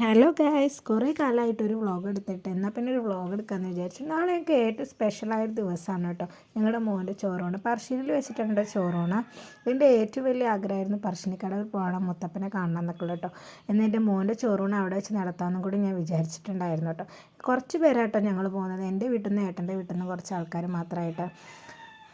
Hello guys, കുറേ കാലമായിട്ടൊരു vlog എടുത്തിട്ട് എന്നാൽ പിന്നെ ഒരു വ്ളോഗ് എടുക്കാമെന്ന് വിചാരിച്ചു. നാളെ ഞങ്ങൾക്ക് ഏറ്റവും സ്പെഷ്യലായൊരു ദിവസമാണ് കേട്ടോ. ഞങ്ങളുടെ മോൻ്റെ ചോറൂണ് പറശ്ശിനിയിൽ വെച്ചിട്ടുണ്ട്. ചോറൂണ് എൻ്റെ ഏറ്റവും വലിയ ആഗ്രഹമായിരുന്നു പറശ്ശിനിക്കടവിൽ പോകണം, മുത്തപ്പനെ കാണണം എന്നൊക്കെ ഉള്ളൂ കേട്ടോ. എന്നാൽ എൻ്റെ മോൻ്റെ ചോറൂണ് അവിടെ വെച്ച് നടത്താമെന്നും കൂടി ഞാൻ വിചാരിച്ചിട്ടുണ്ടായിരുന്നു കേട്ടോ. കുറച്ച് പേരാട്ടോ ഞങ്ങൾ പോകുന്നത്. എൻ്റെ വീട്ടിൽ നിന്ന് ഏട്ടൻ്റെ വീട്ടിൽ നിന്ന് കുറച്ച് ആൾക്കാർ മാത്രമായിട്ട്.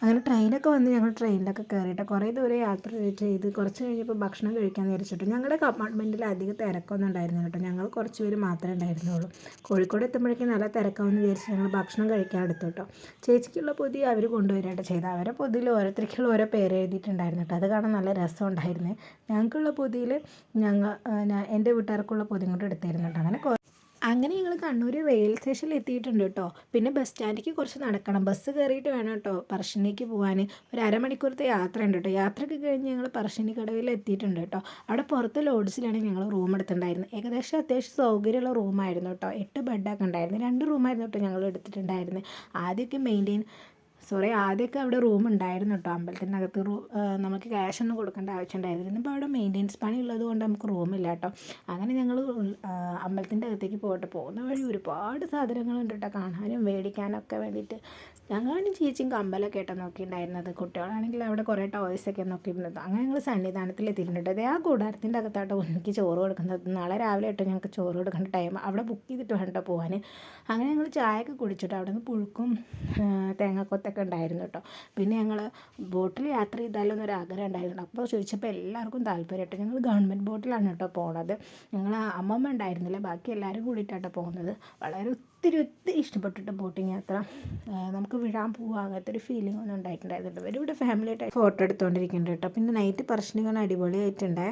അങ്ങനെ ട്രെയിനൊക്കെ വന്ന് ഞങ്ങൾ ട്രെയിനിലൊക്കെ കയറിയിട്ട് കുറേ ദൂരം യാത്ര ചെയ്ത് കുറച്ച് കഴിഞ്ഞപ്പോൾ ഭക്ഷണം കഴിക്കാൻ വിചാരിച്ചിട്ട് ഞങ്ങളുടെ കമ്പാർട്ട്മെൻറ്റിൽ അധികം തിരക്കൊന്നും ഉണ്ടായിരുന്നില്ല കേട്ടോ. ഞങ്ങൾ കുറച്ച് പേര് മാത്രമേ ഉണ്ടായിരുന്നുള്ളൂ. കോഴിക്കോട് എത്തുമ്പോഴേക്കും നല്ല തിരക്കാമെന്ന് വിചാരിച്ച് ഞങ്ങൾ ഭക്ഷണം കഴിക്കാൻ എടുത്തു കേട്ടോ. ചേച്ചിക്കുള്ള പൊതി അവർ കൊണ്ടുവരായിട്ട് ചെയ്ത് അവരെ പൊതിയിൽ ഓരോരുത്തർക്കുള്ള ഓരോ പേര് എഴുതിയിട്ടുണ്ടായിരുന്നു കേട്ടോ. അത് കാണാൻ നല്ല രസമുണ്ടായിരുന്നു. ഞങ്ങൾക്കുള്ള പൊതിയിൽ എൻ്റെ വീട്ടുകാർക്കുള്ള പൊതി കൊണ്ട് എടുത്തായിരുന്നു കേട്ടോ. അങ്ങനെ ഞങ്ങൾ കണ്ണൂർ റെയിൽവേ സ്റ്റേഷനിൽ എത്തിയിട്ടുണ്ട് കേട്ടോ. പിന്നെ ബസ് സ്റ്റാൻഡിലേക്ക് കുറച്ച് നടക്കണം. ബസ് കയറിയിട്ട് വേണം കേട്ടോ പറശ്ശിനിക്ക് പോകാൻ. ഒരു അരമണിക്കൂറത്തെ യാത്രയുണ്ട് കേട്ടോ. യാത്രയൊക്കെ കഴിഞ്ഞ് ഞങ്ങൾ പറശ്ശിനിക്കടവിൽ എത്തിയിട്ടുണ്ട് കേട്ടോ. അവിടെ പുറത്ത് ലോഡ്ജിലാണ് ഞങ്ങൾ റൂം എടുത്തിട്ടുണ്ടായിരുന്നത്. ഏകദേശം അത്യാവശ്യം സൗകര്യമുള്ള റൂമായിരുന്നു കേട്ടോ. 8 ബെഡൊക്കെ ഉണ്ടായിരുന്നു. 2 റൂമായിരുന്നു കേട്ടോ ഞങ്ങൾ എടുത്തിട്ടുണ്ടായിരുന്നത്. ആദ്യമൊക്കെ അവിടെ റൂം ഉണ്ടായിരുന്നു കേട്ടോ. അമ്പലത്തിനകത്ത് നമുക്ക് ക്യാഷ് ഒന്നും കൊടുക്കേണ്ട ആവശ്യം ഉണ്ടായിരുന്നില്ല. ഇപ്പോൾ അവിടെ മെയിൻ്റെനൻസ് പണി ഉള്ളത് കൊണ്ട് നമുക്ക് റൂമില്ല കേട്ടോ. അങ്ങനെ ഞങ്ങൾ അമ്പലത്തിൻ്റെ അകത്തേക്ക് പോകുന്ന വഴി ഒരുപാട് സാധനങ്ങളുണ്ട് കേട്ടോ, കാണാനും മേടിക്കാനൊക്കെ വേണ്ടിയിട്ട്. ഞങ്ങളും ചേച്ചിയും കമ്പലൊക്കെ ആയിട്ടോ നോക്കിയിട്ടുണ്ടായിരുന്നത്. കുട്ടികളാണെങ്കിൽ അവിടെ കുറേ ടോയ്സൊക്കെ നോക്കിയിരുന്നത്. അങ്ങനെ ഞങ്ങൾ സന്നിധാനത്തിൽ എത്തിയിട്ടുണ്ട്. അതേ ആ കൂടാരത്തിൻ്റെ അകത്താട്ടോ എനിക്ക് ചോറ് കൊടുക്കുന്നത്. നാളെ രാവിലെ ആയിട്ട് ഞങ്ങൾക്ക് ചോറ് കൊടുക്കേണ്ട ടൈം. അവിടെ ബുക്ക് ചെയ്തിട്ട് വേണ്ട പോകാൻ. അങ്ങനെ ഞങ്ങൾ ചായയൊക്കെ കുടിച്ചിട്ട് അവിടെ നിന്ന് പുഴുക്കും തേങ്ങാക്കൊത്തൊക്കെ ഉണ്ടായിരുന്നു കേട്ടോ. പിന്നെ ഞങ്ങൾ ബോട്ടിൽ യാത്ര ചെയ്താലോ എന്നൊരു ആഗ്രഹം ഉണ്ടായിരുന്നു. അപ്പോൾ ചോദിച്ചപ്പോൾ എല്ലാവർക്കും താല്പര്യം കേട്ടോ. ഞങ്ങൾ ഗവൺമെൻറ് ബോട്ടിലാണ് കേട്ടോ പോണത്. ഞങ്ങൾ അമ്മമ്മ ഉണ്ടായിരുന്നില്ല, ബാക്കി എല്ലാവരും കൂടിയിട്ടാട്ടോ പോകുന്നത്. വളരെ ഒത്തിരി ഇഷ്ടപ്പെട്ടിട്ട് ബോട്ടിങ് യാത്ര. നമുക്ക് വിഴാൻ പോവുക അങ്ങനത്തെ ഒരു ഫീലിംഗ് ഒന്നും ഉണ്ടായിട്ടുണ്ടായിരുന്നില്ല. ഇവരിവിടെ ഫാമിലി ആയിട്ട് ഫോട്ടോ എടുത്തുകൊണ്ടിരിക്കുന്നുണ്ട് കേട്ടോ. പിന്നെ നൈറ്റ് പറശ്ശിനി കാണാൻ അടിപൊളിയായിട്ടുണ്ടേ.